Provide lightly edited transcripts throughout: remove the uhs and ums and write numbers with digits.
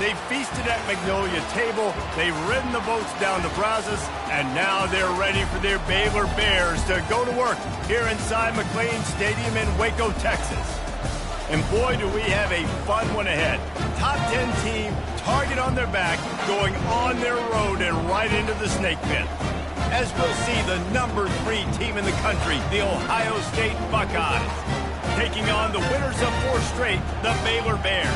They've feasted at Magnolia Table, they've ridden the boats down to Brazos, and now they're ready for their Baylor Bears to go to work here inside McLean Stadium in Waco, Texas. And boy, do we have a fun one ahead. Top 10 team, target on their back, going on their road and right into the snake pit. As we'll see the number 3 team in the country, the Ohio State Buckeyes, taking on the winners of 4 straight, the Baylor Bears.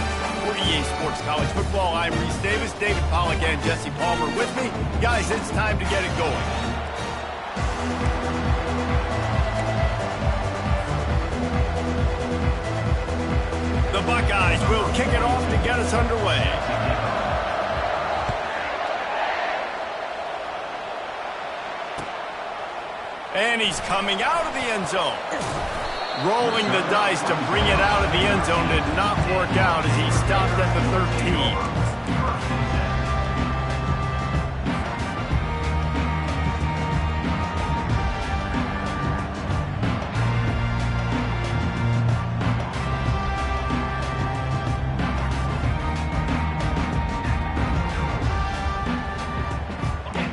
For EA Sports College Football, I'm Reese Davis, David Pollack, and Jesse Palmer with me. Guys, it's time to get it going. The Buckeyes will kick it off to get us underway. And he's coming out of the end zone. Rolling the dice to bring it out of the end zone did not work out as he stopped at the 13.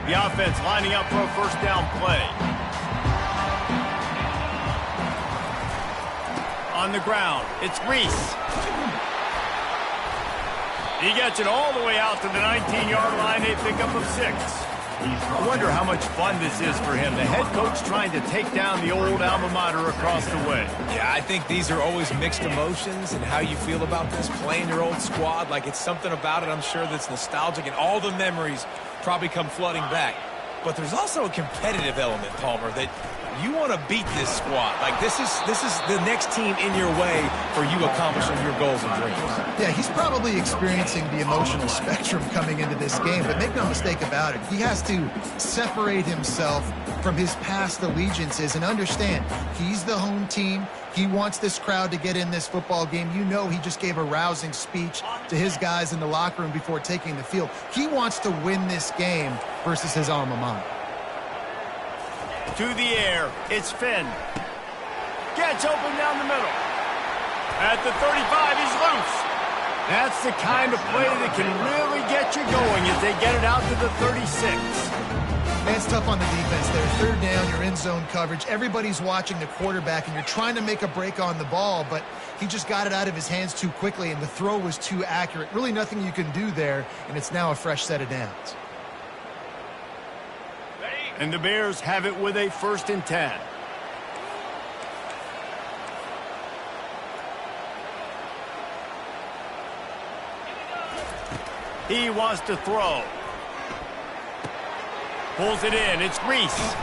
The offense lining up for a first down play. On the ground, it's Reese. He gets it all the way out to the 19-yard line, a pickup of 6. I wonder how much fun this is for him. The head coach trying to take down the old alma mater across the way. Yeah, I think these are always mixed emotions and how you feel about this, playing your old squad. Like, it's something about it, I'm sure, that's nostalgic, and all the memories probably come flooding back. But there's also a competitive element, Palmer, that you want to beat this squad. Like, this is the next team in your way for you accomplishing your goals and dreams. Yeah, he's probably experiencing the emotional spectrum coming into this game, but make no mistake about it, he has to separate himself from his past allegiances and understand he's the home team. He wants this crowd to get in this football game. You know, he just gave a rousing speech to his guys in the locker room before taking the field. He wants to win this game versus his alma mater. To the air, it's Finn. Gets open down the middle. At the 35, he's loose. That's the kind of play that can really get you going as they get it out to the 36. Man, it's tough on the defense there. Third down, you're in zone coverage. Everybody's watching the quarterback, and you're trying to make a break on the ball, but he just got it out of his hands too quickly, and the throw was too accurate. Really nothing you can do there, and it's now a fresh set of downs. And the Bears have it with a 1st and 10. He wants to throw. Pulls it in. It's Reese.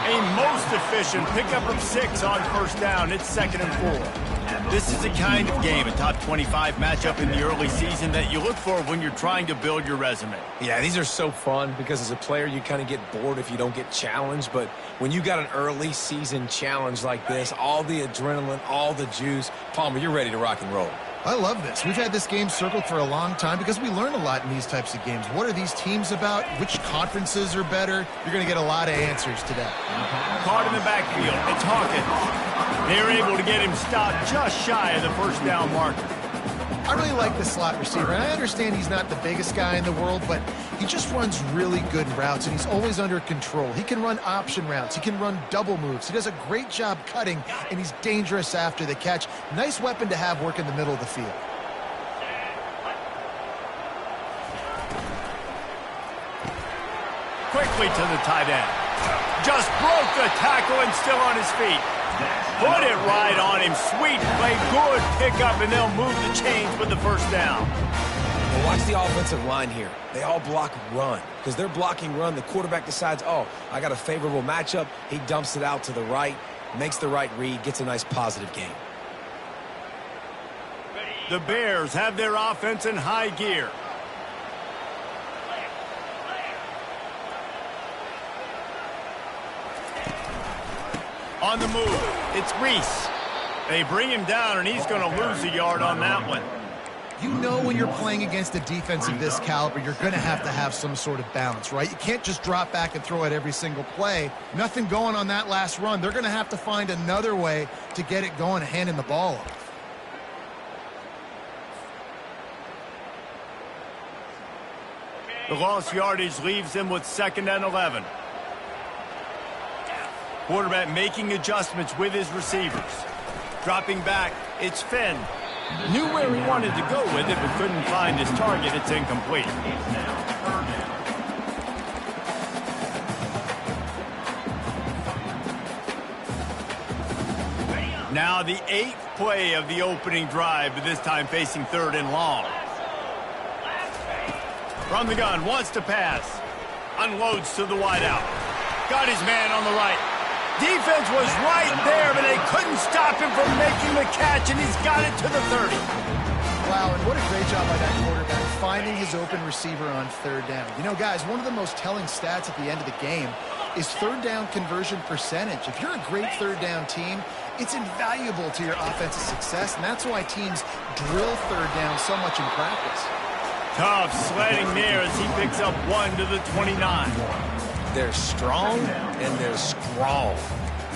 A most efficient pickup of 6 on first down. It's 2nd and 4. This is the kind of game, a top 25 matchup in the early season, that you look for when you're trying to build your resume. Yeah, these are so fun because as a player, you kind of get bored if you don't get challenged. But when you got an early season challenge like this, all the adrenaline, all the juice, Palmer, you're ready to rock and roll. I love this. We've had this game circled for a long time because we learn a lot in these types of games. What are these teams about? Which conferences are better? You're going to get a lot of answers today. Caught in the backfield. It's Hawkins. They're able to get him stopped just shy of the first down marker. I really like the slot receiver, and I understand he's not the biggest guy in the world, but he just runs really good routes, and he's always under control. He can run option routes. He can run double moves. He does a great job cutting, and he's dangerous after the catch. Nice weapon to have work in the middle of the field. Quickly to the tight end. Just broke the tackle and still on his feet. Put it right on him. Sweet play, good pickup, and they'll move the chains with the first down. Well, watch the offensive line here. They all block run. Because they're blocking run, the quarterback decides, oh, I got a favorable matchup. He dumps it out to the right, makes the right read, gets a nice positive gain. The Bears have their offense in high gear. On the move, it's Reese. They bring him down, and he's going to lose a yard on that one. You know when you're playing against a defense of this caliber, you're going to have some sort of balance, right? You can't just drop back and throw it every single play. Nothing going on that last run. They're going to have to find another way to get it going, handing the ball off. The lost yardage leaves them with 2nd and 11. Quarterback making adjustments with his receivers. Dropping back, it's Finn. Knew where he wanted to go with it, but couldn't find his target. It's incomplete. Now the 8th play of the opening drive, but this time facing 3rd and long. From the gun, wants to pass. Unloads to the wideout. Got his man on the right. Defense was right there, but they couldn't stop him from making the catch, and he's got it to the 30. Wow, and what a great job by that quarterback, finding his open receiver on 3rd down. You know, guys, one of the most telling stats at the end of the game is 3rd down conversion percentage. If you're a great 3rd down team, it's invaluable to your offensive success, and that's why teams drill 3rd down so much in practice. Tough sledding there as he picks up 1 to the 29. They're strong and they're scrawl.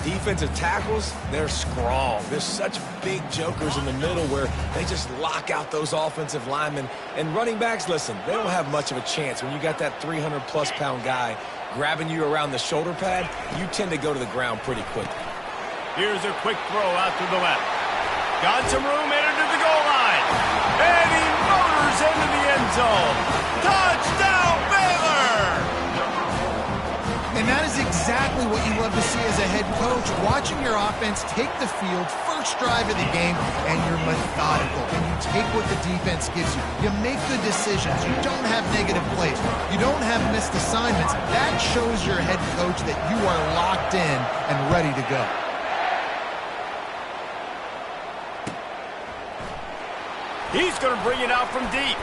Defensive tackles, they're scrawl. There's such big jokers in the middle where they just lock out those offensive linemen. And running backs, listen, they don't have much of a chance. When you got that 300-plus pound guy grabbing you around the shoulder pad, you tend to go to the ground pretty quickly. Here's a quick throw out to the left. Got some room, entered to the goal line. And he motors into the end zone. Touchdown, Baylor! And that is exactly what you love to see as a head coach, watching your offense take the field, first drive of the game, and you're methodical. And you take what the defense gives you. You make good decisions. You don't have negative plays. You don't have missed assignments. That shows your head coach that you are locked in and ready to go. He's going to bring it out from deep.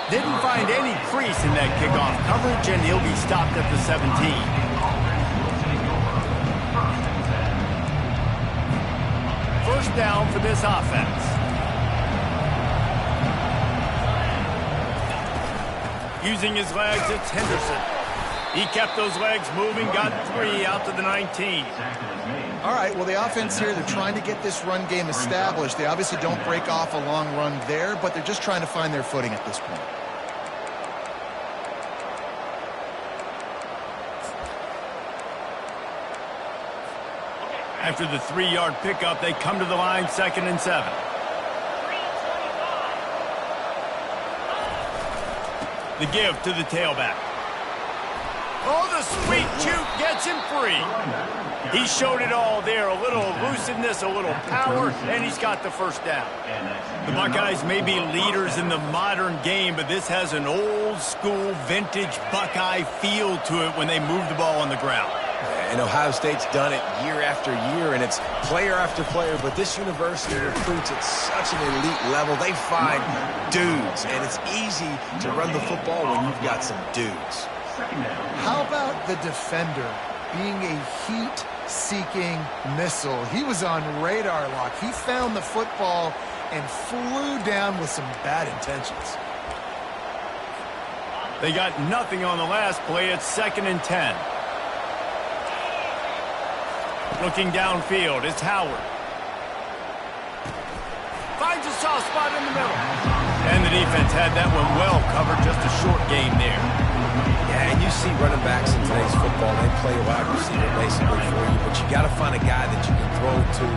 Didn't find any crease in that kickoff coverage, and he'll be stopped at the 17. First down for this offense. Using his legs, it's Henderson. He kept those legs moving, got 3 out to the 19. All right, well, the offense here, they're trying to get this run game established. They obviously don't break off a long run there, but they're just trying to find their footing at this point. After the 3-yard pickup, they come to the line, 2nd and 7. The give to the tailback. Oh, the sweet juke gets him free. He showed it all there, a little elusiveness, a little power, and he's got the first down. The Buckeyes may be leaders in the modern game, but this has an old-school, vintage Buckeye feel to it when they move the ball on the ground. And Ohio State's done it year after year, and it's player after player, but this university recruits at such an elite level. They find dudes, and it's easy to run the football when you've got some dudes. How about the defender being a heat-seeking missile? He was on radar lock. He found the football and flew down with some bad intentions. They got nothing on the last play. It's 2nd and 10. Looking downfield, it's Howard. Finds a soft spot in the middle. And the defense had that one well covered, just a short game there. Yeah, and you see running backs in today's football, they play a wide receiver basically for you, but you got to find a guy that you can throw to,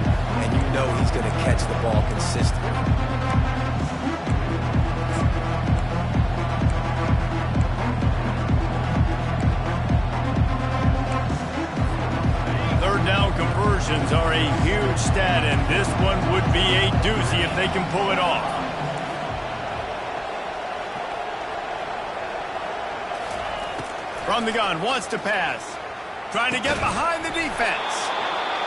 and you know he's going to catch the ball consistently. Down conversions are a huge stat, and this one would be a doozy if they can pull it off. From the gun, wants to pass. Trying to get behind the defense.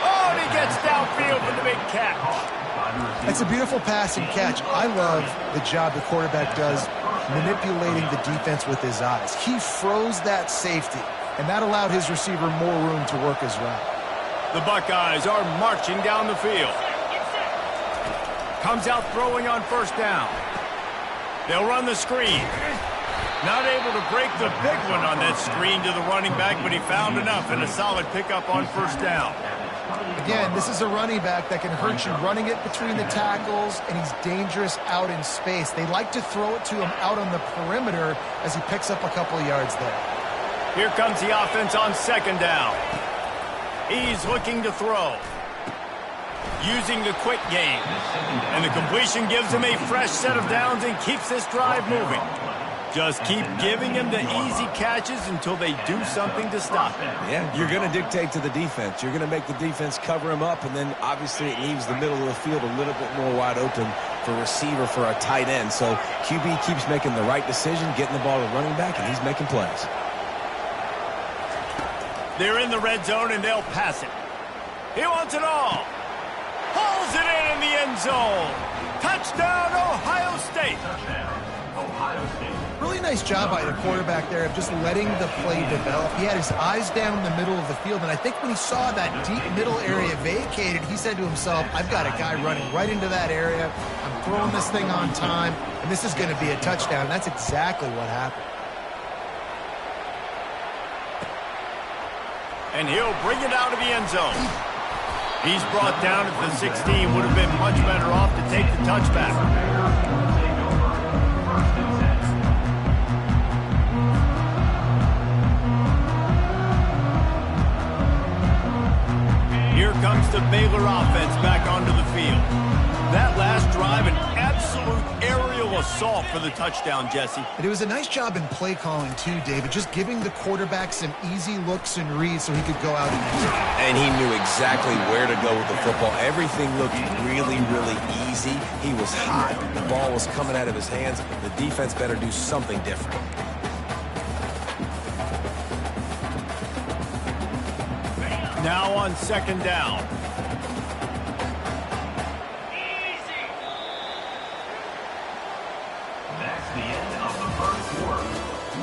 Oh, and he gets downfield for the big catch. It's a beautiful pass and catch. I love the job the quarterback does manipulating the defense with his eyes. He froze that safety, and that allowed his receiver more room to work his route. The Buckeyes are marching down the field. Comes out throwing on first down. They'll run the screen. Not able to break the big one on that screen to the running back, but he found enough and a solid pickup on first down. again, this is a running back that can hurt you running it between the tackles, and he's dangerous out in space. They like to throw it to him out on the perimeter as he picks up a couple of yards there. Here comes the offense on second down. He's looking to throw. Using the quick game. And the completion gives him a fresh set of downs and keeps this drive moving. Just keep giving him the easy catches until they do something to stop him. Yeah, you're going to dictate to the defense. You're going to make the defense cover him up, and then obviously it leaves the middle of the field a little bit more wide open for receiver, for a tight end. So QB keeps making the right decision, getting the ball to running back, and he's making plays. They're in the red zone, and they'll pass it. He wants it all. Pulls it in the end zone. Touchdown, Ohio State. Really nice job by the quarterback there of just letting the play develop. He had his eyes down the middle of the field, and I think when he saw that deep middle area vacated, he said to himself, I've got a guy running right into that area. I'm throwing this thing on time, and this is going to be a touchdown. And that's exactly what happened. And he'll bring it out of the end zone. He's brought down at the 16. Would have been much better off to take the touchback. Here comes the Baylor offense back onto the field. That last drive, an absolute aerial assault for the touchdown, Jesse. And it was a nice job in play calling too, David, just giving the quarterback some easy looks and reads so he could go out and execute. And he knew exactly where to go with the football. Everything looked really, really easy. He was hot. The ball was coming out of his hands. The defense better do something different. Now on second down. That's the end of the first quarter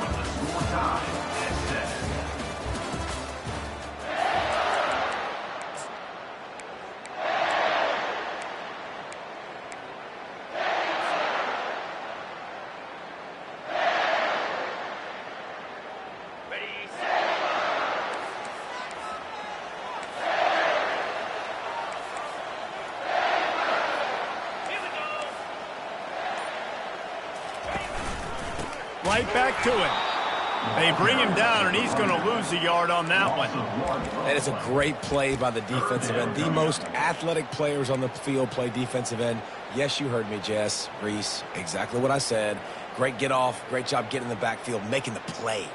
with the score tied at 7. Right back to it. They bring him down, and he's going to lose a yard on that one. And it's a great play by the defensive end. The most athletic players on the field play defensive end. Yes, you heard me, Jess, Reese. Exactly what I said. Great get off. Great job getting in the backfield, making the play.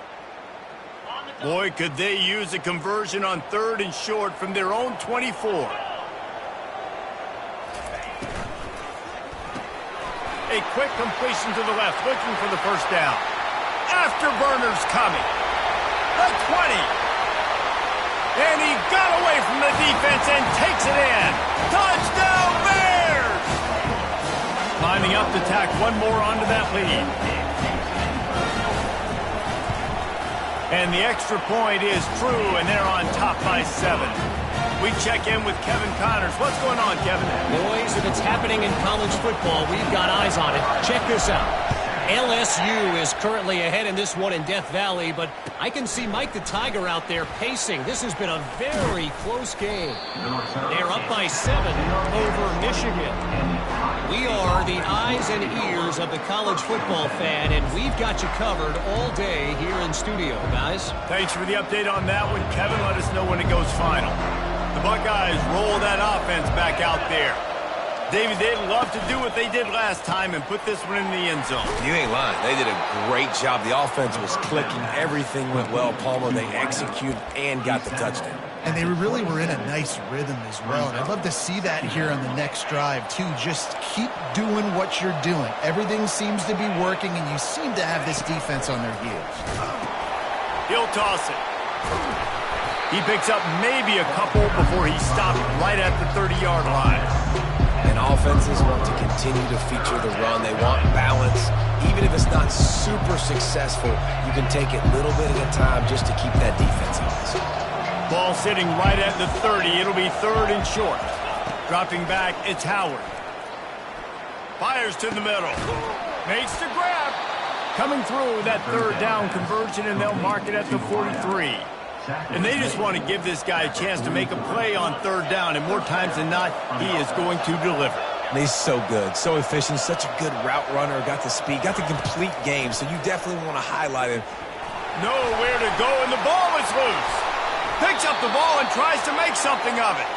Boy, could they use a conversion on third and short from their own 24. A quick completion to the left, looking for the first down. Afterburners coming. The 20. And he got away from the defense and takes it in. Touchdown, Bears! Climbing up to tack one more onto that lead. And the extra point is true, and they're on top by 7. We check in with Kevin Connors. What's going on, Kevin? Boys, if it's happening in college football, we've got eyes on it. Check this out. LSU is currently ahead in this one in Death Valley, but I can see Mike the Tiger out there pacing. This has been a very close game. They're up by 7 over Michigan. We are the eyes and ears of the college football fan, and we've got you covered all day here in studio, guys. Thanks for the update on that one, Kevin. Let us know when it goes final. The Buckeyes roll that offense back out there. David, they'd love to do what they did last time and put this one in the end zone. You ain't lying. They did a great job. The offense was clicking. Everything went well, Palmer. They executed and got the touchdown. And they really were in a nice rhythm as well. And I'd love to see that here on the next drive, too. Just keep doing what you're doing. Everything seems to be working, and you seem to have this defense on their heels. He'll toss it. He picks up maybe a couple before he stopped right at the 30-yard line. And offenses want to continue to feature the run. They want balance. Even if it's not super successful, you can take it little bit at a time just to keep that defense honest. Ball sitting right at the 30. It'll be third and short. Dropping back, it's Howard. Fires to the middle. Makes the grab. Coming through that third down conversion, and they'll mark it at the 43. And they just want to give this guy a chance to make a play on third down, and more times than not, he is going to deliver. And he's so good, so efficient, such a good route runner, got the speed, got the complete game, so you definitely want to highlight him. Nowhere to go, and the ball is loose. Picks up the ball and tries to make something of it.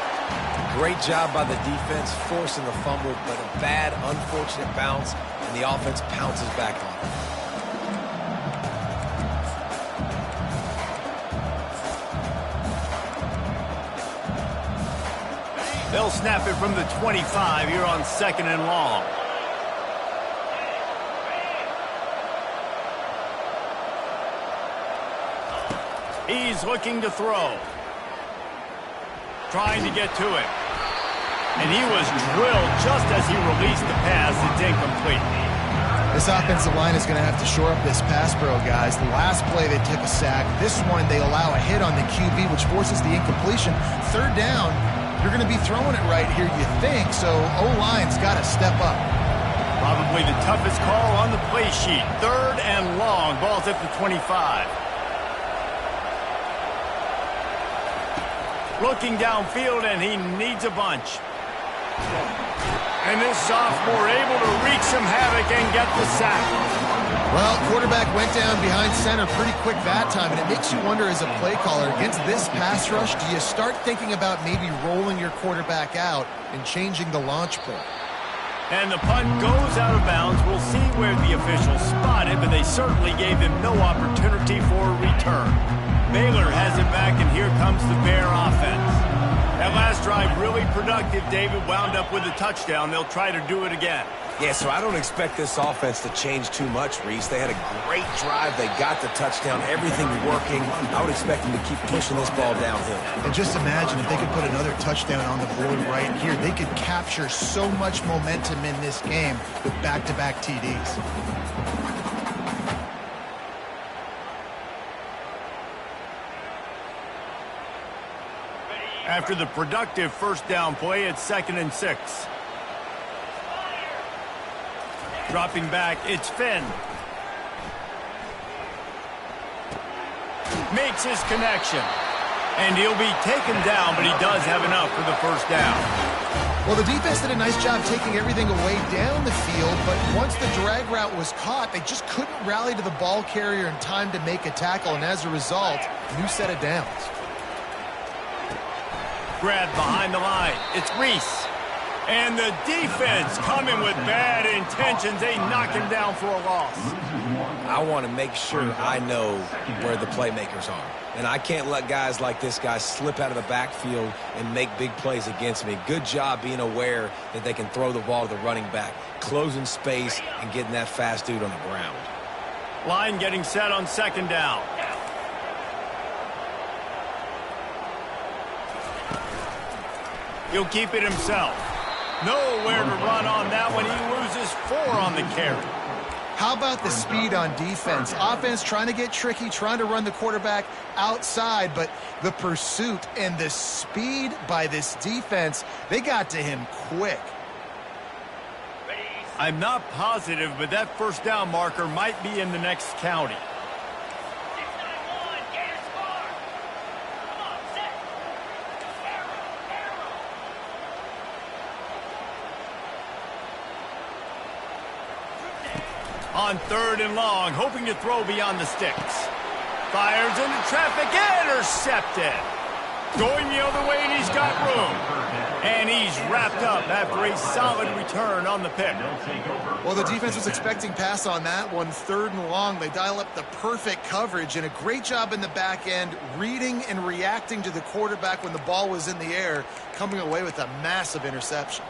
Great job by the defense, forcing the fumble, but a bad, unfortunate bounce, and the offense pounces back on it. They'll snap it from the 25 here on 2nd and long. He's looking to throw. Trying to get to it. And he was drilled just as he released the pass. It's incomplete. This offensive line is going to have to shore up this pass pro, guys. The last play they took a sack. This one they allow a hit on the QB, which forces the incompletion. Third down, you're going to be throwing it right here, you think, so O-line's got to step up. Probably the toughest call on the play sheet. 3rd and long. Ball's at the 25. Looking downfield, and he needs a bunch. And this sophomore able to wreak some havoc and get the sack. Well, quarterback went down behind center pretty quick that time, and it makes you wonder as a play caller, against this pass rush, do you start thinking about maybe rolling your quarterback out and changing the launch point? And the punt goes out of bounds. We'll see where the officials spot it, but they certainly gave him no opportunity for a return. Baylor has it back, and here comes the Bear offense. That last drive really productive. David wound up with a touchdown. They'll try to do it again. Yeah, so I don't expect this offense to change too much, Reese. They had a great drive. They got the touchdown. Everything working. I would expect them to keep pushing this ball downhill. And just imagine if they could put another touchdown on the board right here. They could capture so much momentum in this game with back-to-back TDs. After the productive first down play, it's 2nd and 6. Dropping back, it's Finn. Makes his connection. And he'll be taken down, but he does have enough for the first down. Well, the defense did a nice job taking everything away down the field, but once the drag route was caught, they just couldn't rally to the ball carrier in time to make a tackle, and as a result, new set of downs. Grab behind the line. It's Reese. And the defense coming with bad intentions. They knock him down for a loss. I want to make sure I know where the playmakers are. And I can't let guys like this guy slip out of the backfield and make big plays against me. Good job being aware that they can throw the ball to the running back, closing space and getting that fast dude on the ground. Line getting set on 2nd down. He'll keep it himself. Nowhere to run on that one. He loses 4 on the carry. How about the speed on defense? Offense trying to get tricky, trying to run the quarterback outside, but the pursuit and the speed by this defense, they got to him quick. I'm not positive, but that first down marker might be in the next county. On 3rd and long, hoping to throw beyond the sticks. Fires into traffic, intercepted. Going the other way, and he's got room. And he's wrapped up after a solid return on the pick. Well, the defense was expecting pass on that one. 3rd and long, they dial up the perfect coverage, and a great job in the back end, reading and reacting to the quarterback when the ball was in the air, coming away with a massive interception.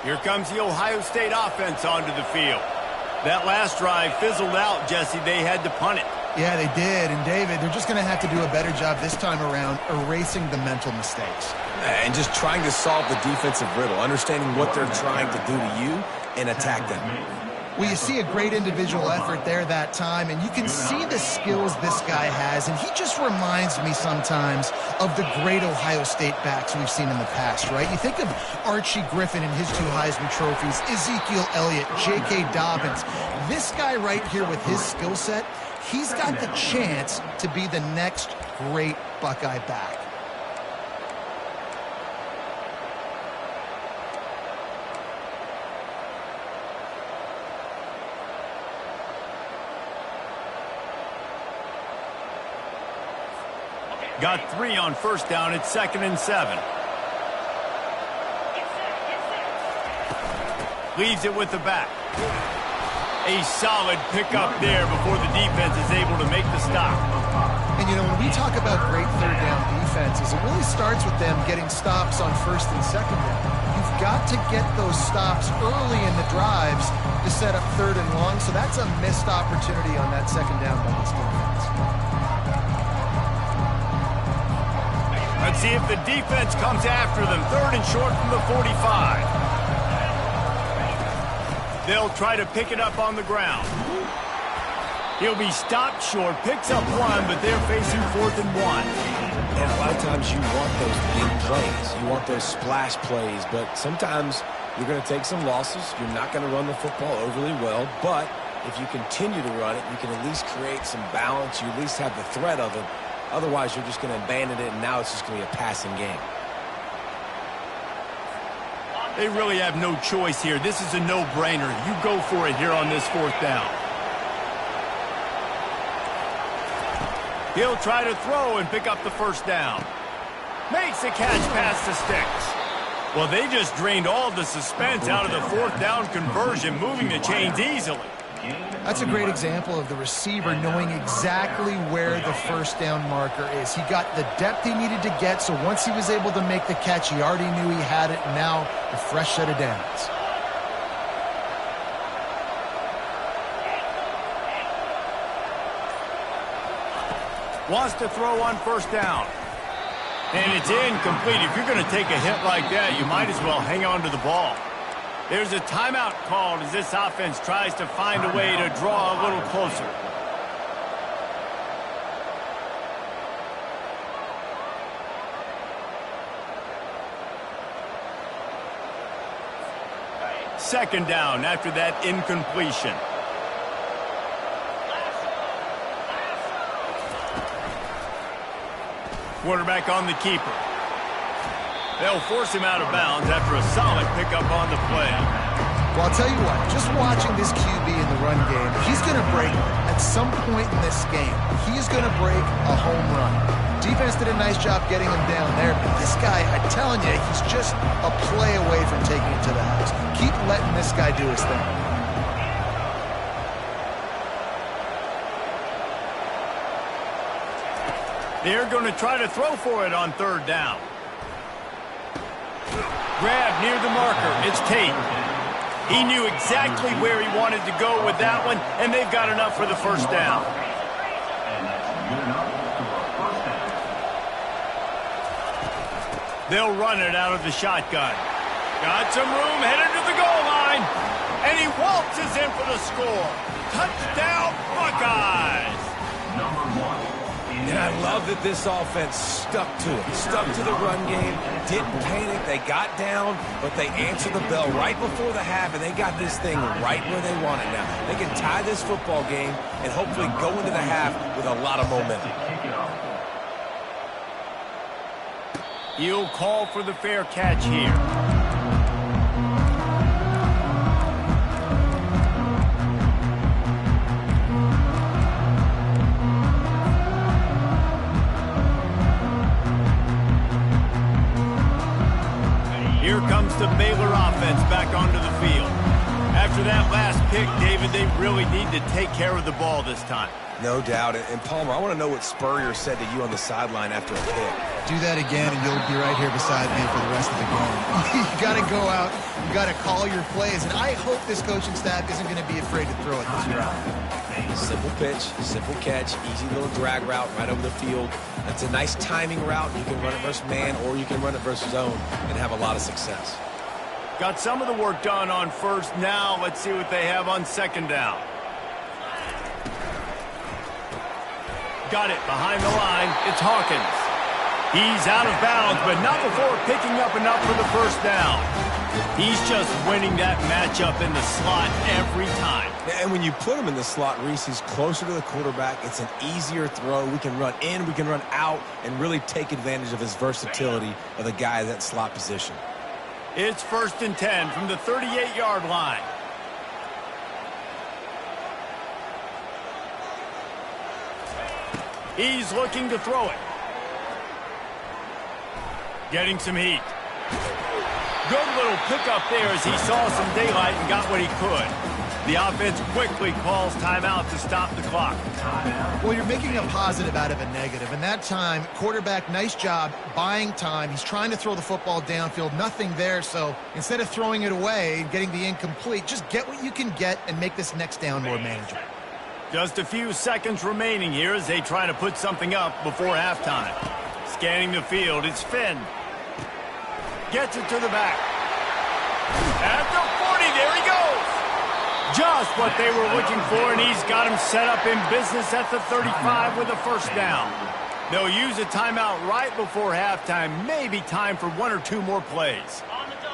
Here comes the Ohio State offense onto the field. That last drive fizzled out, Jesse. They had to punt it. Yeah, they did. And, David, they're just going to have to do a better job this time around erasing the mental mistakes. And just trying to solve the defensive riddle, understanding what they're trying to do to you and attack them. Well, you see a great individual effort there that time, and you can see the skills this guy has, and he just reminds me sometimes of the great Ohio State backs we've seen in the past, right? You think of Archie Griffin and his 2 Heisman trophies, Ezekiel Elliott, J.K. Dobbins. This guy right here with his skill set, he's got the chance to be the next great Buckeye back. Got 3 on first down. It's 2nd and 7. Leaves it with the back. A solid pickup there before the defense is able to make the stop. And, you know, when we talk about great third down defenses, it really starts with them getting stops on first and second down. You've got to get those stops early in the drives to set up third and long, so that's a missed opportunity on that second down by this defense. Let's see if the defense comes after them. 3rd and short from the 45. They'll try to pick it up on the ground. He'll be stopped short, picks up 1, but they're facing 4th and 1. And a lot of times you want those big plays. You want those splash plays, but sometimes you're going to take some losses. You're not going to run the football overly well, but if you continue to run it, you can at least create some balance. You at least have the threat of it. Otherwise, you're just going to abandon it, and now it's just going to be a passing game. They really have no choice here. This is a no-brainer. You go for it here on this 4th down. He'll try to throw and pick up the first down. Makes the catch past the sticks. Well, they just drained all the suspense out of the 4th down conversion, moving the chains easily. That's a great example of the receiver knowing exactly where the first down marker is. He got the depth he needed to get, so once he was able to make the catch, he already knew he had it, and now a fresh set of downs. Wants to throw on first down. And it's incomplete. If you're going to take a hit like that, you might as well hang on to the ball. There's a timeout called as this offense tries to find a way to draw a little closer. Second down after that incompletion. Quarterback on the keeper. They'll force him out of bounds after a solid pickup on the play. Well, I'll tell you what, just watching this QB in the run game, he's going to break at some point in this game. He is going to break a home run. Defense did a nice job getting him down there, but this guy, I'm telling you, he's just a play away from taking it to the house. Keep letting this guy do his thing. They're going to try to throw for it on 3rd down. Grab near the marker. It's Tate. He knew exactly where he wanted to go with that one, and they've got enough for the first down. They'll run it out of the shotgun. Got some room, headed to the goal line, and he waltzes in for the score. Touchdown, Buckeyes! And I love that this offense stuck to it. Stuck to the run game, didn't panic, they got down, but they answered the bell right before the half, and they got this thing right where they want it now. They can tie this football game and hopefully go into the half with a lot of momentum. He'll call for the fair catch here. Here comes the Baylor offense back onto the field. After that last pick, David, they really need to take care of the ball this time. No doubt. And Palmer, I want to know what Spurrier said to you on the sideline after a pick. Do that again, and you'll be right here beside me for the rest of the game. You got to go out. You got to call your plays, and I hope this coaching staff isn't going to be afraid to throw it this route. Simple pitch, simple catch, easy little drag route right over the field. That's a nice timing route. You can run it versus man, or you can run it versus zone and have a lot of success. Got some of the work done on first. Now let's see what they have on second down. Got it behind the line. It's Hawkins. He's out of bounds, but not before picking up enough for the first down. He's just winning that matchup in the slot every time. And when you put him in the slot, Reese, he's closer to the quarterback. It's an easier throw. We can run in, we can run out, and really take advantage of his versatility of the guy at that slot position. It's 1st and 10 from the 38-yard line. He's looking to throw it. Getting some heat. Good little pickup there as he saw some daylight and got what he could. The offense quickly calls timeout to stop the clock. Well, you're making a positive out of a negative. And that time, quarterback, nice job buying time. He's trying to throw the football downfield. Nothing there. So instead of throwing it away and getting the incomplete, just get what you can get and make this next down more manageable. Just a few seconds remaining here as they try to put something up before halftime. Scanning the field, it's Finn. Gets it to the back. At the 40, there he goes. Just what they were looking for, and he's got him set up in business at the 35 with a first down. They'll use a timeout right before halftime, maybe time for 1 or 2 more plays.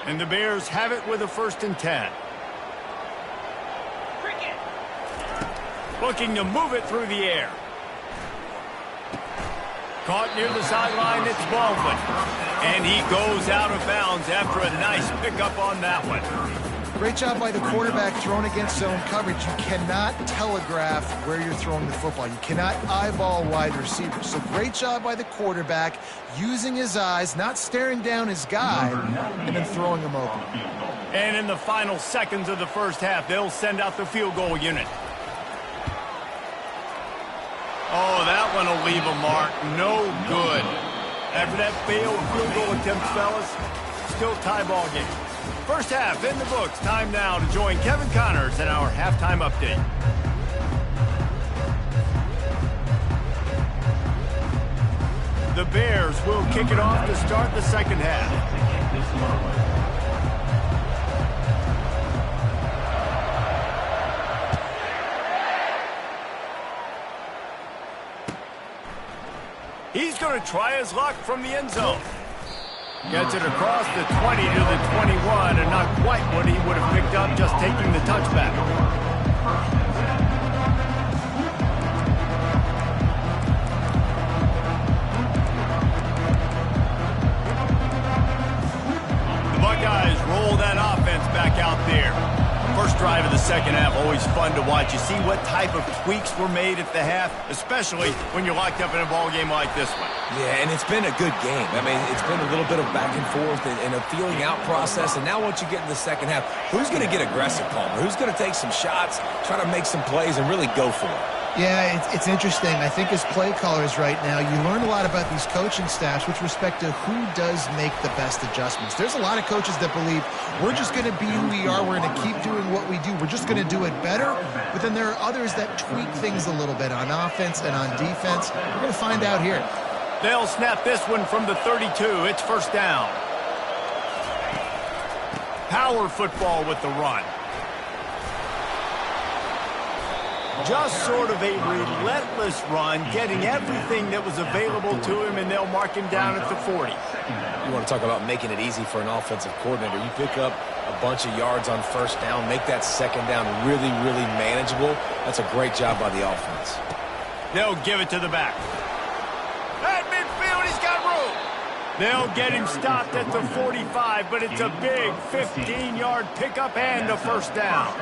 And the Bears have it with a 1st and 10. Looking to move it through the air. Caught near the sideline, it's Baldwin. And he goes out of bounds after a nice pickup on that one. Great job by the quarterback thrown against zone coverage. You cannot telegraph where you're throwing the football. You cannot eyeball wide receivers. So great job by the quarterback using his eyes, not staring down his guy, and then throwing him open. And in the final seconds of the first half, they'll send out the field goal unit. Oh, that one will leave a mark. No good. After that failed field goal attempt, fellas, still tie ball game. First half in the books. Time now to join Kevin Connors in our halftime update. The Bears will kick it off to start the second half. He's going to try his luck from the end zone. Gets it across the 20 to the 21, and not quite what he would have picked up just taking the touchback. The Buckeyes roll that offense back out there. First drive of the second half, always fun to watch. You see what type of tweaks were made at the half, especially when you're locked up in a ball game like this one. Yeah, and it's been a good game. I mean, it's been a little bit of back and forth and a feeling out process. And now once you get in the second half, who's going to get aggressive, Palmer? Who's going to take some shots, try to make some plays, and really go for it? Yeah, it's interesting. I think as play callers right now, you learn a lot about these coaching staffs with respect to who does make the best adjustments. There's a lot of coaches that believe we're just going to be who we are. We're going to keep doing what we do. We're just going to do it better. But then there are others that tweak things a little bit on offense and on defense. We're going to find out here. They'll snap this one from the 32. It's first down. Power football with the run. Just sort of a relentless run, getting everything that was available to him, and they'll mark him down at the 40. You want to talk about making it easy for an offensive coordinator. You pick up a bunch of yards on first down, make that second down really, really manageable. That's a great job by the offense. They'll give it to the back. At midfield, he's got room. They'll get him stopped at the 45, but it's a big 15-yard pickup and a first down.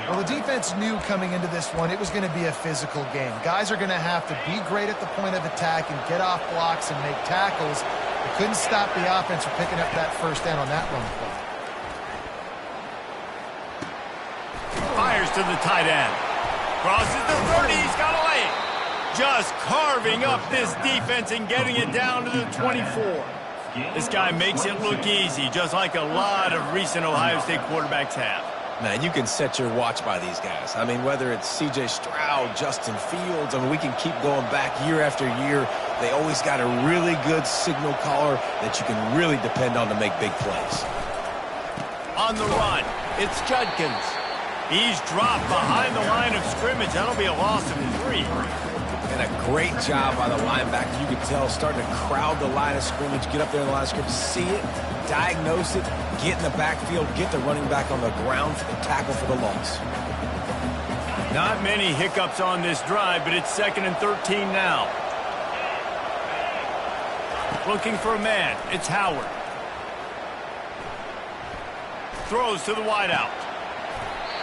Well, the defense knew coming into this one it was going to be a physical game. Guys are going to have to be great at the point of attack and get off blocks and make tackles. They couldn't stop the offense from picking up that first down on that run play. Fires to the tight end. Crosses the 30. He's got a lane. Just carving up this defense and getting it down to the 24. This guy makes it look easy, just like a lot of recent Ohio State quarterbacks have. Man, you can set your watch by these guys. I mean, whether it's C.J. Stroud, Justin Fields, I mean, we can keep going back year after year. They always got a really good signal caller that you can really depend on to make big plays. On the run, it's Judkins. He's dropped behind the line of scrimmage. That'll be a loss of 3. And a great job by the linebacker. You can tell, starting to crowd the line of scrimmage, get up there in the line of scrimmage, see it, diagnose it, get in the backfield, get the running back on the ground for the tackle for the loss. Not many hiccups on this drive, but it's 2nd and 13 now. Looking for a man. It's Howard. Throws to the wideout.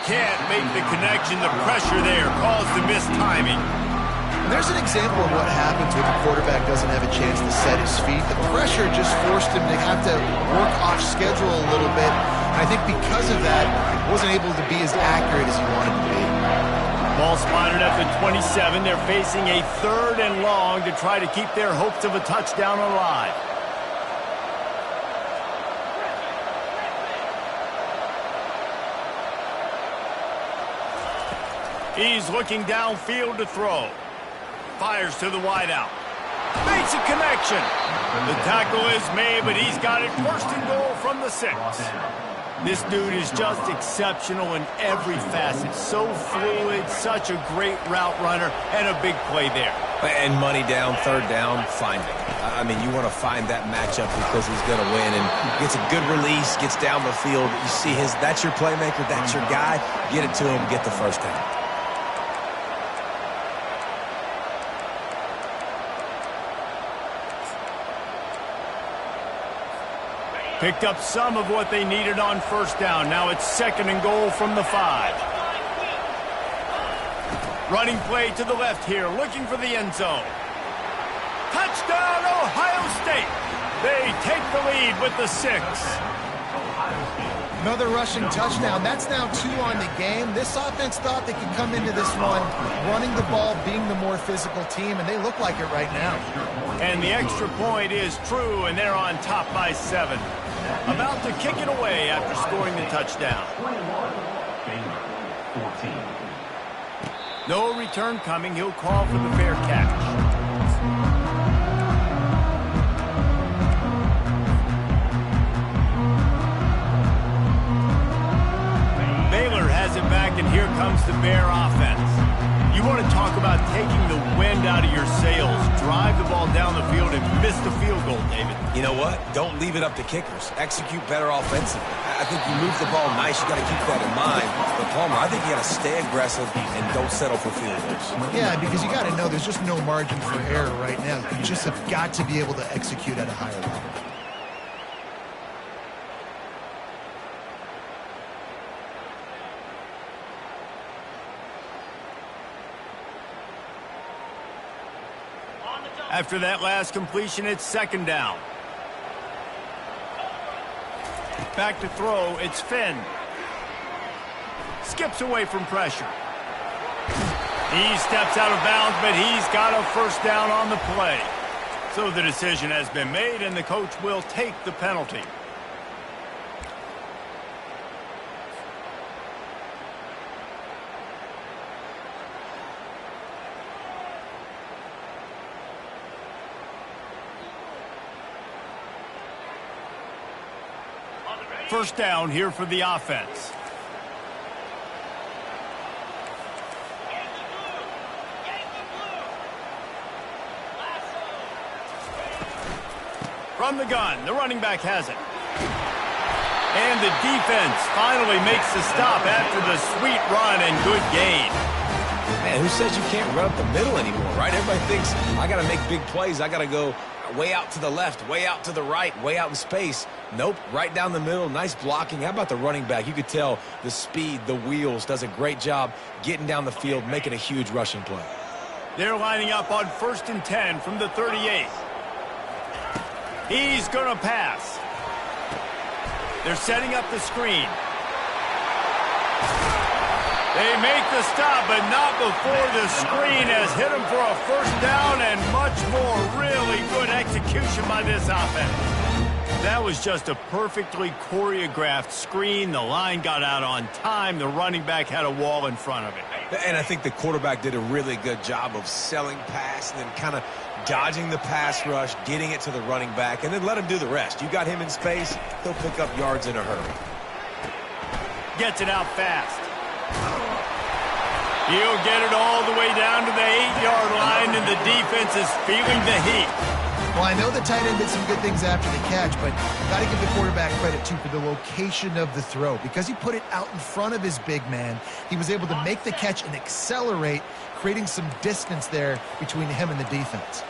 Can't make the connection. The pressure there caused the missed timing. And there's an example of what happens when the quarterback doesn't have a chance to set his feet. The pressure just forced him to have to work off schedule a little bit. And I think because of that, he wasn't able to be as accurate as he wanted to be. Ball spotted at the 27. They're facing a 3rd and long to try to keep their hopes of a touchdown alive. He's looking downfield to throw. Fires to the wideout. Makes a connection. The tackle is made, but he's got it 1st and goal from the 6. This dude is just exceptional in every facet. So fluid, such a great route runner, and a big play there. And money down, 3rd down, find it. I mean, you want to find that matchup because he's going to win. And gets a good release, gets down the field. You see that's your playmaker, that's your guy. Get it to him, get the 1st down. Picked up some of what they needed on 1st down. Now it's 2nd and goal from the 5. Running play to the left here, looking for the end zone. Touchdown, Ohio State. They take the lead with the 6. Another rushing touchdown. That's now 2 on the game. This offense thought they could come into this one running the ball, being the more physical team, and they look like it right now. And the extra point is true, and they're on top by 7. About to kick it away after scoring the touchdown. 14. No return coming. He'll call for the fair catch. Baylor has it back, and here comes the Bear offense. You want to talk about taking the wind out of your sails. Drive the ball down the field and miss the field goal, David. You know what? Don't leave it up to kickers. Execute better offensively. I think you move the ball nice. You got to keep that in mind. But Palmer, I think you got to stay aggressive and don't settle for field goals. Yeah, because you got to know there's just no margin for error right now. You just have got to be able to execute at a higher level. After that last completion, it's 2nd down. Back to throw, it's Finn. Skips away from pressure. He steps out of bounds, but he's got a 1st down on the play. So the decision has been made, and the coach will take the penalty. First down here for the offense. From the gun, the running back has it. And the defense finally makes the stop after the sweet run and good gain. Man, who says you can't run up the middle anymore, right? Everybody thinks, I got to make big plays. I got to go way out to the left, way out to the right, way out in space. Nope, right down the middle, nice blocking. How about the running back? You could tell the speed, the wheels, does a great job getting down the field, making a huge rushing play. They're lining up on 1st and 10 from the 38. He's going to pass. They're setting up the screen. They make the stop, but not before the screen has hit him for a 1st down and much more. Really good execution by this offense. That was just a perfectly choreographed screen. The line got out on time. The running back had a wall in front of it. And I think the quarterback did a really good job of selling pass and then kind of dodging the pass rush, getting it to the running back, and then let him do the rest. You got him in space, he'll pick up yards in a hurry. Gets it out fast. He'll get it all the way down to the 8-yard line, and the defense is feeling the heat. Well, I know the tight end did some good things after the catch, but you got to give the quarterback credit, too, for the location of the throw. Because he put it out in front of his big man, he was able to make the catch and accelerate, creating some distance there between him and the defense.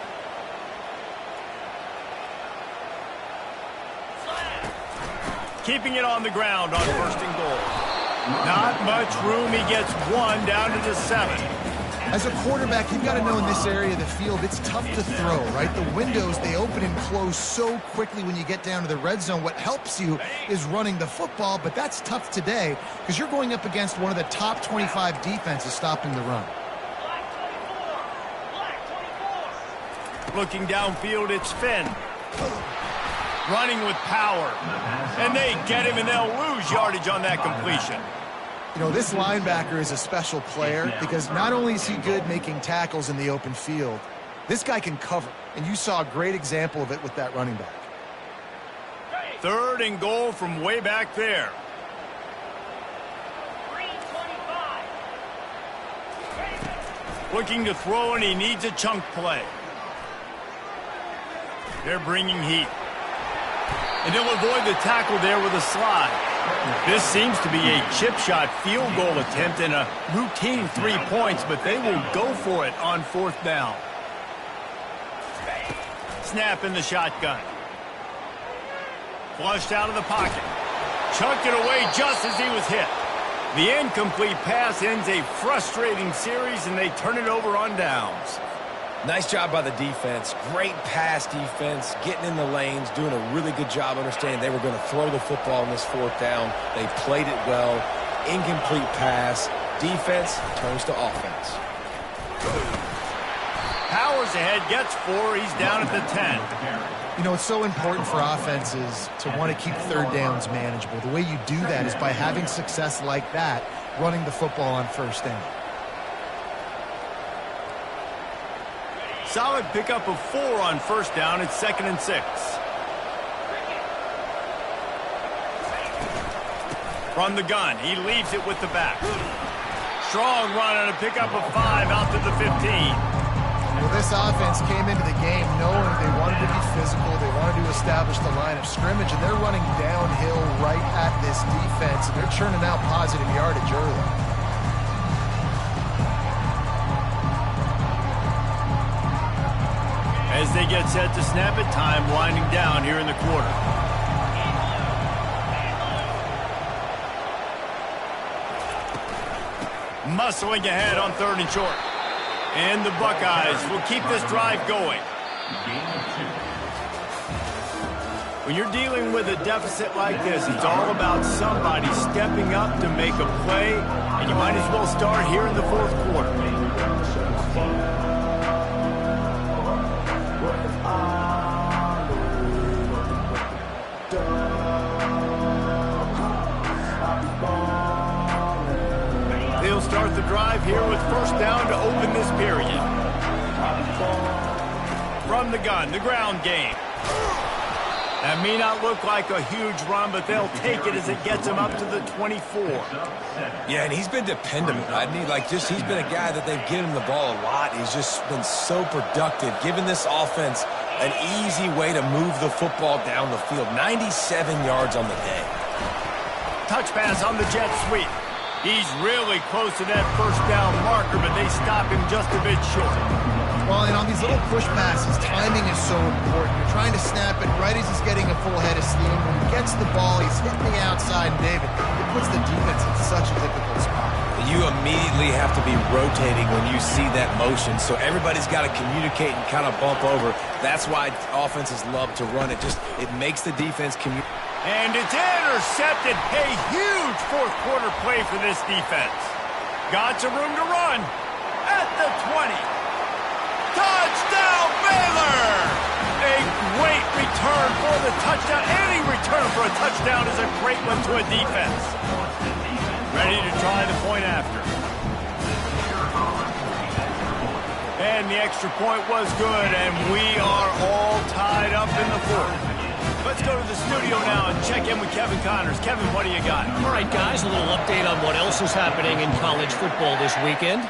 Keeping it on the ground on first and goal. Not much room. He gets one down to the 7. As a quarterback, you've got to know in this area of the field, it's tough to throw, right? The windows, they open and close so quickly when you get down to the red zone. What helps you is running the football, but that's tough today because you're going up against one of the top 25 defenses stopping the run. Looking downfield, it's Finn. Running with power. And they get him, and they'll lose yardage on that completion. You know, this linebacker is a special player because not only is he good making tackles in the open field, this guy can cover. And you saw a great example of it with that running back. Third and goal from way back there. Looking to throw, and he needs a chunk play. They're bringing heat. And he'll avoid the tackle there with a slide. This seems to be a chip shot field goal attempt and a routine 3 points, but they will go for it on fourth down. Snap in the shotgun. Flushed out of the pocket. Chucked it away just as he was hit. The incomplete pass ends a frustrating series, and they turn it over on downs. Nice job by the defense. Great pass defense, getting in the lanes, doing a really good job understanding they were going to throw the football on this fourth down. They played it well. Incomplete pass. Defense turns to offense. Powers ahead, gets 4. He's down at the 10. You know, it's so important for offenses to want to keep third downs manageable. The way you do that is by having success like that, running the football on first down. Solid pickup of 4 on first down. It's 2nd and 6. From the gun, he leaves it with the back. Strong run on a pickup of 5 out to the 15. Well, this offense came into the game knowing they wanted to be physical, they wanted to establish the line of scrimmage, and they're running downhill right at this defense, and they're churning out positive yardage early. As they get set to snap it, time winding down here in the quarter. Muscling ahead on 3rd and short. And the Buckeyes will keep this drive going. When you're dealing with a deficit like this, it's all about somebody stepping up to make a play, and you might as well start here in the fourth quarter. They'll start the drive here with first down to open this period. From the gun, the ground game. That may not look like a huge run, but they'll take it as it gets them up to the 24. Yeah, and he's been dependable. He's been a guy that they've given him the ball a lot. He's just been so productive, giving this offense an easy way to move the football down the field. 97 yards on the day. Touch pass on the jet sweep. He's really close to that first down marker, but they stop him just a bit short. Well, and on these little push passes, timing is so important. You're trying to snap it right as he's getting a full head of steam. When he gets the ball, he's hitting the outside, and David, it puts the defense in such a difficult spot. You immediately have to be rotating when you see that motion, so everybody's got to communicate and kind of bump over. That's why offenses love to run it. It makes the defense communicate. And it's intercepted. A huge fourth quarter play for this defense. Got some room to run at the 20. Touchdown, Baylor! A great return for the touchdown. Any return for a touchdown is a great one to a defense. Ready to try the point after. And the extra point was good, and we are all tied up in the fourth. Let's go to the studio now and check in with Kevin Connors. Kevin, what do you got? All right, guys, a little update on what else is happening in college football this weekend.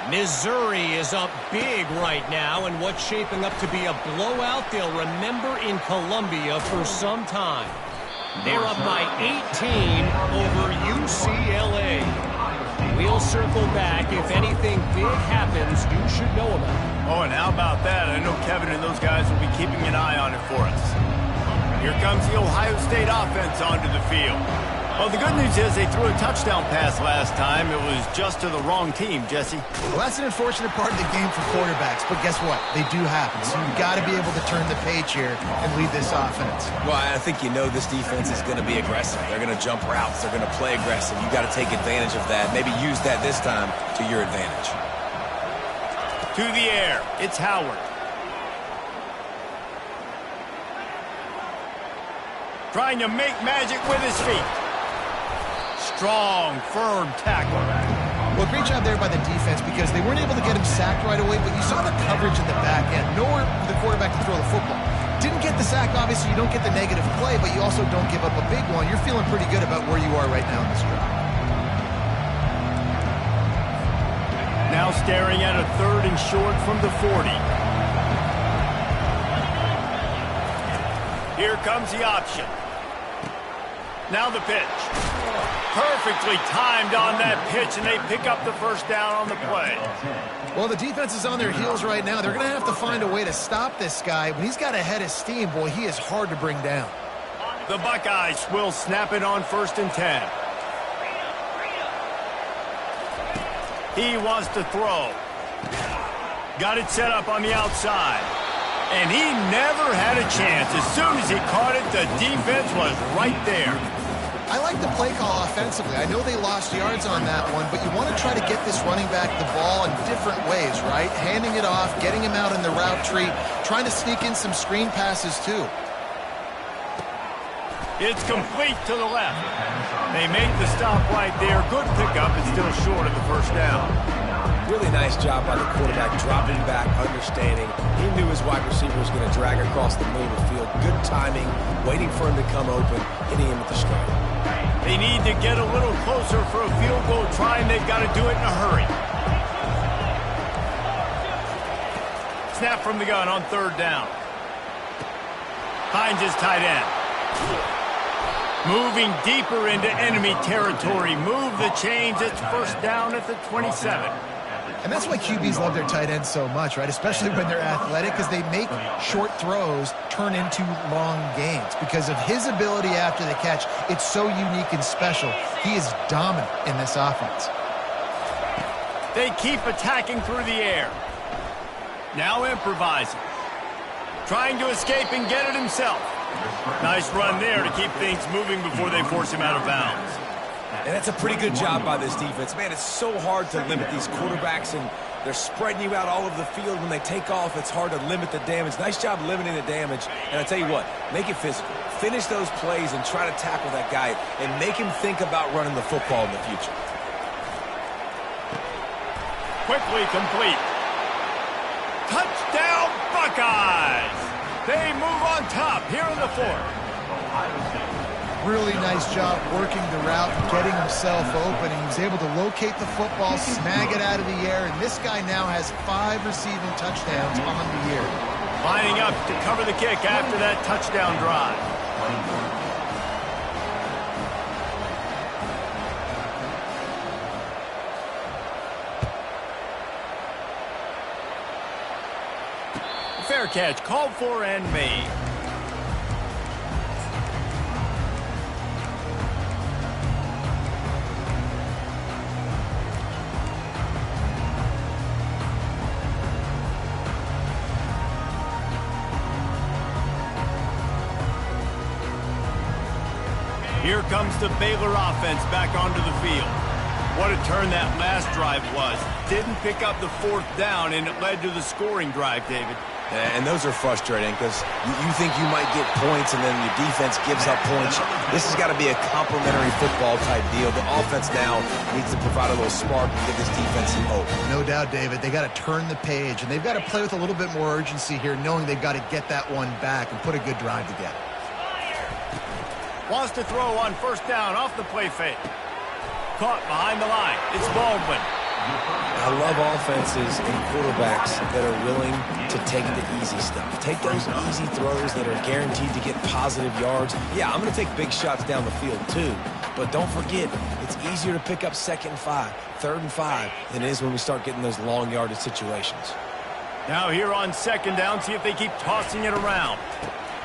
Missouri is up big right now, and what's shaping up to be a blowout they'll remember in Columbia for some time. They're up by 18 over UCLA. We'll circle back. If anything big happens, you should know about it. Oh, and how about that? I know Kevin and those guys will be keeping an eye on it for us. Here comes the Ohio State offense onto the field. Well, the good news is they threw a touchdown pass last time. It was just to the wrong team, Jesse. Well, that's an unfortunate part of the game for quarterbacks, but guess what? They do happen. So you've got to be able to turn the page here and lead this offense. Well, I think you know this defense is going to be aggressive. They're going to jump routes. They're going to play aggressive. You got to take advantage of that. Maybe use that this time to your advantage. To the air, it's Howard. Trying to make magic with his feet. Strong, firm tackle. Well, great job there by the defense because they weren't able to get him sacked right away, but you saw the coverage in the back end. Nowhere for the quarterback to throw the football. Didn't get the sack, obviously. You don't get the negative play, but you also don't give up a big one. You're feeling pretty good about where you are right now in this drive. Now staring at a 3rd and short from the 40. Here comes the option. Now the pitch. Perfectly timed on that pitch, and they pick up the first down on the play. Well, the defense is on their heels right now. They're going to have to find a way to stop this guy. When he's got a head of steam, boy, he is hard to bring down. The Buckeyes will snap it on 1st and 10. He wants to throw. Got it set up on the outside. And he never had a chance. As soon as he caught it, the defense was right there. I like the play call offensively. I know they lost yards on that one, but you want to try to get this running back the ball in different ways, right? Handing it off, getting him out in the route tree, trying to sneak in some screen passes too. It's complete to the left. They make the stop right there. Good pickup. It's still short of the first down. Really nice job by the quarterback, dropping back, understanding. He knew his wide receiver was going to drag across the middle of the field. Good timing, waiting for him to come open, hitting him with the strike. They need to get a little closer for a field goal try, and they've got to do it in a hurry. Snap from the gun on 3rd down. Hines is tight end. Moving deeper into enemy territory. Move the chains. It's 1st down at the 27. And that's why QBs love their tight ends so much, right? Especially when they're athletic, because they make short throws turn into long gains. Because of his ability after the catch, it's so unique and special. He is dominant in this offense. They keep attacking through the air. Now improvising. Trying to escape and get it himself. Nice run there to keep things moving before they force him out of bounds. And that's a pretty good job by this defense. Man, it's so hard to limit these quarterbacks, and they're spreading you out all over the field. When they take off, it's hard to limit the damage. Nice job limiting the damage. And I tell you what, make it physical. Finish those plays and try to tackle that guy and make him think about running the football in the future. Quickly complete. Touchdown, Buckeyes! They move on top here in the 4th. Really nice job working the route and getting himself open. And he was able to locate the football, snag it out of the air, and this guy now has 5 receiving touchdowns on the year. Lining up to cover the kick after that touchdown drive. Fair catch, called for and made. Here comes the Baylor offense back onto the field. What a turn that last drive was. Didn't pick up the 4th down, and it led to the scoring drive, David. And those are frustrating because you think you might get points and then your defense gives up points. This has got to be a complementary football type deal. The offense now needs to provide a little spark and give this defense some hope. No doubt, David. They got to turn the page, and they've got to play with a little bit more urgency here, knowing they've got to get that one back and put a good drive together. Wants to throw on first down off the play fake. Caught behind the line. It's Baldwin. I love offenses and quarterbacks that are willing to take the easy stuff. Take those easy throws that are guaranteed to get positive yards. Yeah, I'm going to take big shots down the field too. But don't forget, it's easier to pick up 2nd and 5, 3rd and 5 than it is when we start getting those long yardage situations. Now here on 2nd down, see if they keep tossing it around.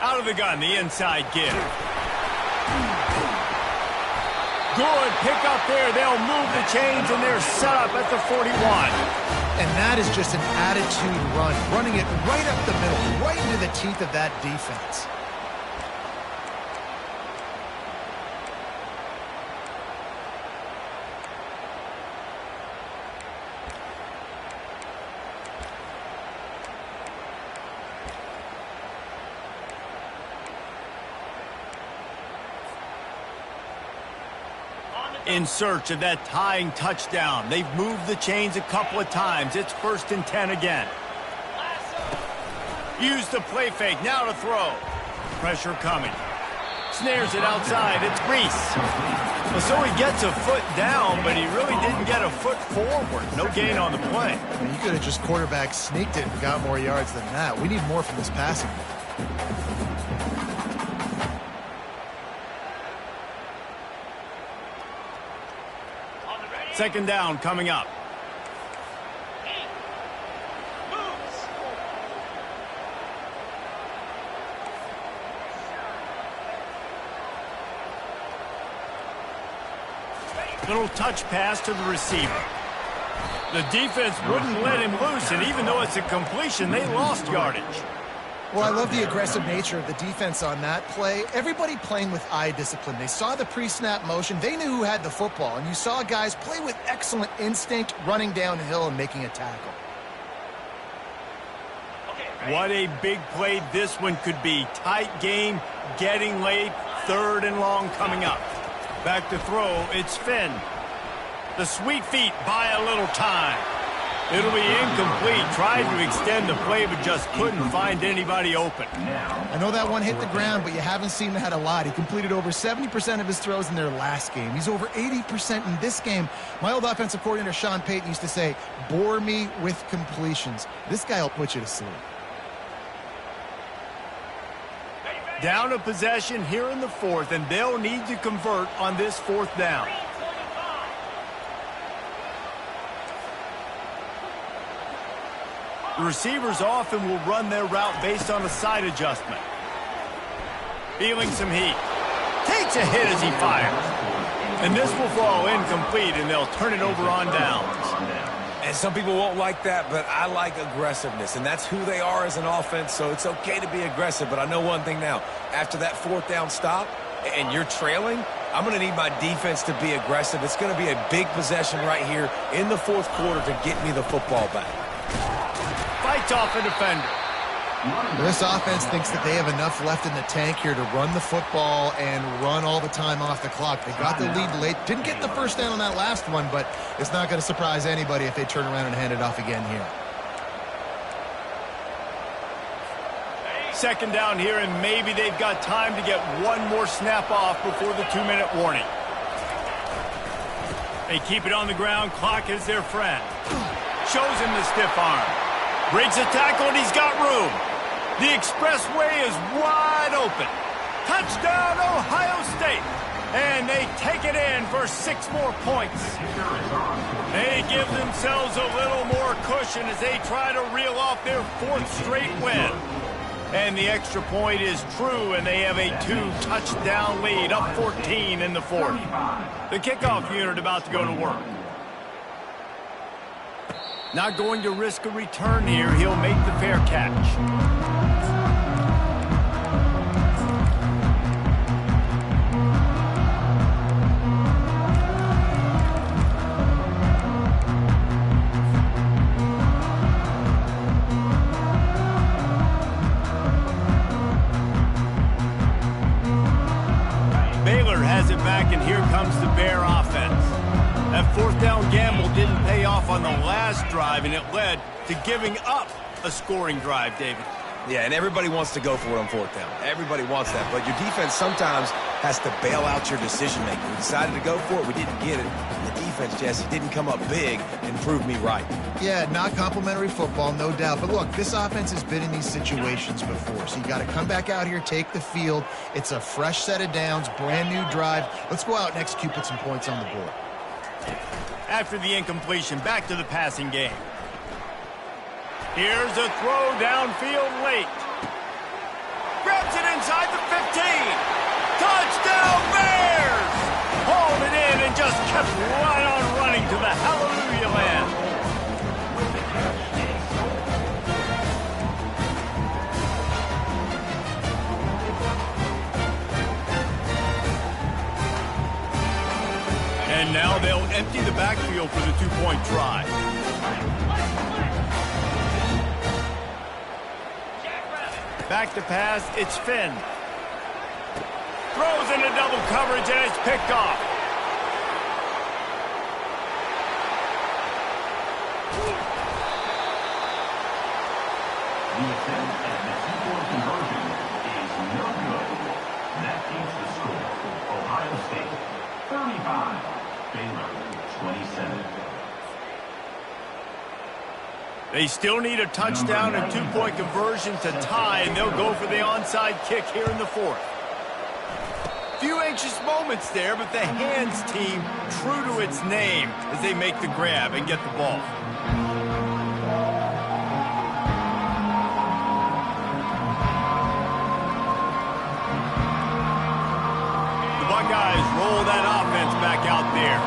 Out of the gun, the inside give. Good pick up there. They'll move the chains, and they're set up at the 41. And that is just an attitude run, running it right up the middle, right into the teeth of that defense. In search of that tying touchdown. They've moved the chains a couple of times. It's 1st and 10 again. Use the play fake. Now to throw. Pressure coming. Snares it outside. It's Reese. Well, so he gets a foot down, but he really didn't get a foot forward. No gain on the play. You could have just quarterback sneaked it and got more yards than that. We need more from this passing. 2nd down coming up. Little touch pass to the receiver. The defense wouldn't let him loose, and even though it's a completion, they lost yardage. Well, I love the aggressive nature of the defense on that play. Everybody playing with eye discipline. They saw the pre-snap motion. They knew who had the football. And you saw guys play with excellent instinct, running downhill and making a tackle. What a big play this one could be. Tight game, getting late, 3rd and long coming up. Back to throw, it's Finn. The sweet feet buy a little time. It'll be incomplete. Tried to extend the play, but just couldn't find anybody open. I know that one hit the ground, but you haven't seen that a lot. He completed over 70% of his throws in their last game. He's over 80% in this game. My old offensive coordinator, Sean Payton, used to say, bore me with completions. This guy will put you to sleep. Down a possession here in the 4th, and they'll need to convert on this 4th down. The receivers often will run their route based on a side adjustment. Feeling some heat. Takes a hit as he fires. And this will fall incomplete, and they'll turn it over on downs. And some people won't like that, but I like aggressiveness, and that's who they are as an offense, so it's okay to be aggressive. But I know one thing now. After that 4th down stop, and you're trailing, I'm going to need my defense to be aggressive. It's going to be a big possession right here in the 4th quarter to get me the football back. Fights off a defender. This offense thinks that they have enough left in the tank here to run the football and run all the time off the clock. They got the lead late. Didn't get the first down on that last one, but it's not going to surprise anybody if they turn around and hand it off again here. 2nd down here, and maybe they've got time to get one more snap off before the 2-minute warning. They keep it on the ground. Clock is their friend. Shows him the stiff arm. Breaks a tackle, and he's got room. The expressway is wide open. Touchdown, Ohio State. And they take it in for 6 more points. They give themselves a little more cushion as they try to reel off their 4th straight win. And the extra point is true, and they have a 2-touchdown lead, up 14 in the 4th. The kickoff unit about to go to work. Not going to risk a return here. He'll make the fair catch. Baylor has it back, and here comes the Bear offense. That 4th down gamble didn't pay off on the last drive, and it led to giving up a scoring drive, David. Yeah, and everybody wants to go for it on 4th down. Everybody wants that, but your defense sometimes has to bail out your decision-making. We decided to go for it. We didn't get it. And the defense, Jesse, didn't come up big and prove me right. Yeah, not complimentary football, no doubt. But look, this offense has been in these situations before, so you got to come back out here, take the field. It's a fresh set of downs, brand new drive. Let's go out and execute, put some points on the board. After the incompletion, back to the passing game. Here's a throw downfield late. Grabs it inside the 15. Touchdown Bears! Hauled it in and just kept right on running to the hallelujah land. And now they'll empty the backfield for the two-point try. Back to pass, it's Finn. Throws into double coverage and it's picked off. The attempt at the two-point conversion is no good. That keeps the score. Ohio State 35, Baylor 27. They still need a touchdown and two-point conversion to tie, and they'll go for the onside kick here in the fourth. Few anxious moments there, but the hands team true to its name as they make the grab and get the ball. The Buckeyes roll that offense back out there.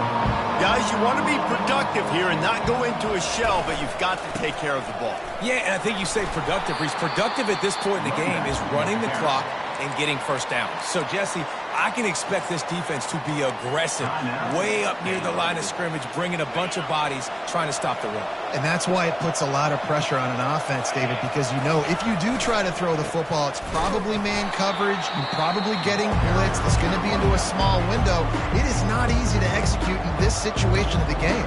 Guys, you want to be productive here and not go into a shell, but you've got to take care of the ball. Yeah, and I think you say productive, Reese. Productive at this point in the game is running the clock and getting first down. So, Jesse, I can expect this defense to be aggressive, way up near the line of scrimmage, bringing a bunch of bodies, trying to stop the run. And that's why it puts a lot of pressure on an offense, David, because you know if you do try to throw the football, it's probably man coverage, you're probably getting blitzed, it's going to be into a small window. It is not easy to execute in this situation of the game.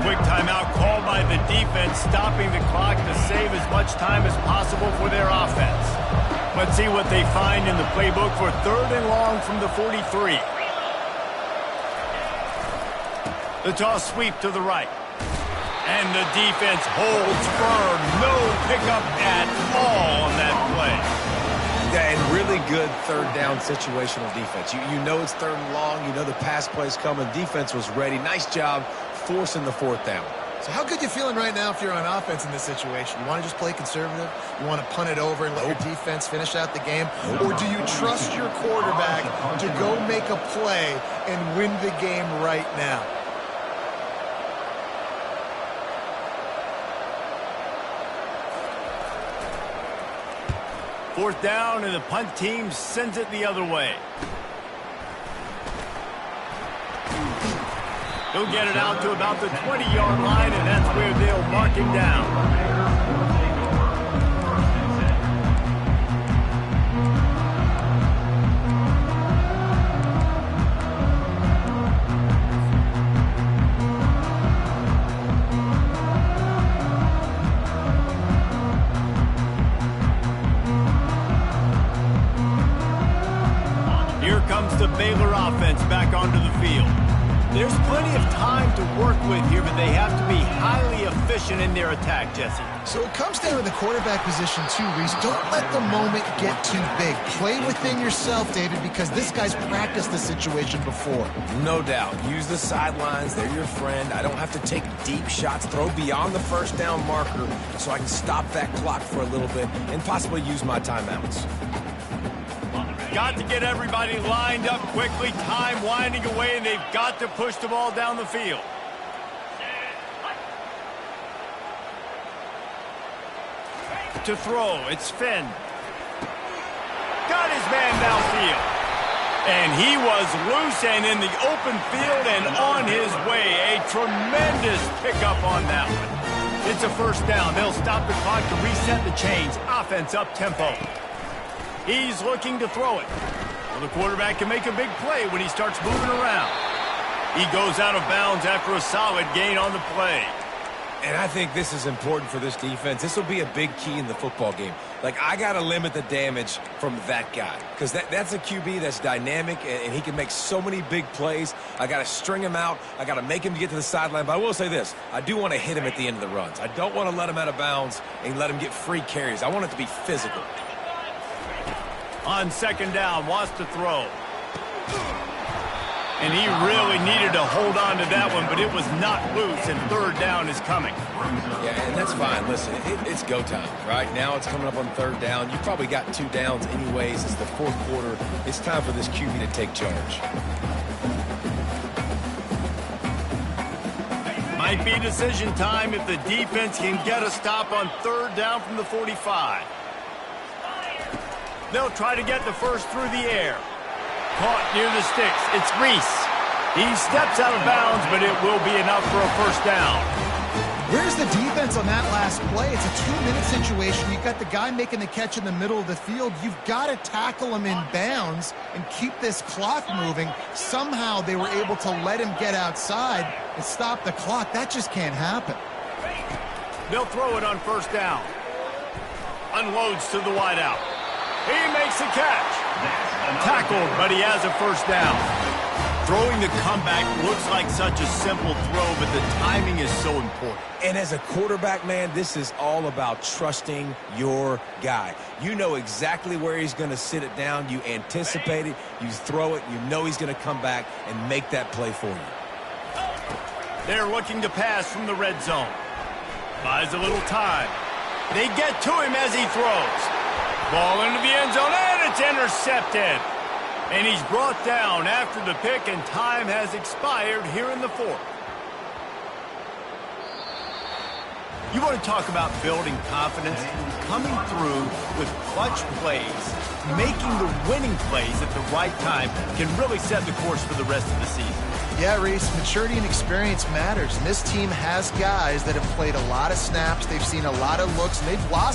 Quick timeout called by the defense, stopping the clock to save as much time as possible for their offense. Let's see what they find in the playbook for 3rd and long from the 43. The toss sweep to the right. And the defense holds firm. No pickup at all on that play. Yeah, and really good third down situational defense. You know it's 3rd and long. You know the pass play's coming. Defense was ready. Nice job forcing the 4th down. So how good you feeling right now if you're on offense in this situation? You want to just play conservative? You want to punt it over and let your defense finish out the game? Or do you trust your quarterback to go make a play and win the game right now? Fourth down, and the punt team sends it the other way. He'll get it out to about the 20-yard line, and that's where they'll mark him down. Here comes the Baylor offense back onto the field. There's plenty of time to work with here, but they have to be highly efficient in their attack, Jesse. So it comes down to the quarterback position too, Reese. Don't let the moment get too big. Play within yourself, David, because this guy's practiced this situation before. No doubt. Use the sidelines. They're your friend. I don't have to take deep shots. Throw beyond the first down marker so I can stop that clock for a little bit and possibly use my timeouts. Got to get everybody lined up quickly. Time winding away, and they've got to push the ball down the field. To throw, it's Finn. Got his man downfield. And he was loose and in the open field and on his way. A tremendous pickup on that one. It's a first down. They'll stop the clock to reset the chains. Offense up tempo. He's looking to throw it. Well, the quarterback can make a big play when he starts moving around. He goes out of bounds after a solid gain on the play. And I think this is important for this defense. This will be a big key in the football game. Like, I got to limit the damage from that guy because that's a QB that's dynamic, and he can make so many big plays. I got to string him out. I got to make him get to the sideline. But I will say this. I do want to hit him at the end of the runs. I don't want to let him out of bounds and let him get free carries. I want it to be physical. On second down, wants to throw. And he really needed to hold on to that one, but it was not loose, and third down is coming. Yeah, and that's fine. Listen, it's go time, right? Now it's coming up on third down. You probably got 2 downs anyways. It's the fourth quarter. It's time for this QB to take charge. Might be decision time if the defense can get a stop on third down from the 45. They'll try to get the first through the air. Caught near the sticks. It's Reese. He steps out of bounds, but it will be enough for a first down. Where's the defense on that last play? It's a 2-minute situation. You've got the guy making the catch in the middle of the field. You've got to tackle him in bounds and keep this clock moving. Somehow they were able to let him get outside and stop the clock. That just can't happen. They'll throw it on first down. Unloads to the wideout. He makes the catch. Tackled, but he has a first down. Throwing the comeback looks like such a simple throw, but the timing is so important. And as a quarterback, man, this is all about trusting your guy. You know exactly where he's going to sit it down. You anticipate it. You throw it. You know he's going to come back and make that play for you. They're looking to pass from the red zone. Buys a little time. They get to him as he throws. Ball into the end zone, and it's intercepted. And he's brought down after the pick, and time has expired here in the fourth. You want to talk about building confidence? Coming through with clutch plays, making the winning plays at the right time can really set the course for the rest of the season. Yeah, Reese, maturity and experience matters. And this team has guys that have played a lot of snaps. They've seen a lot of looks, and they've lost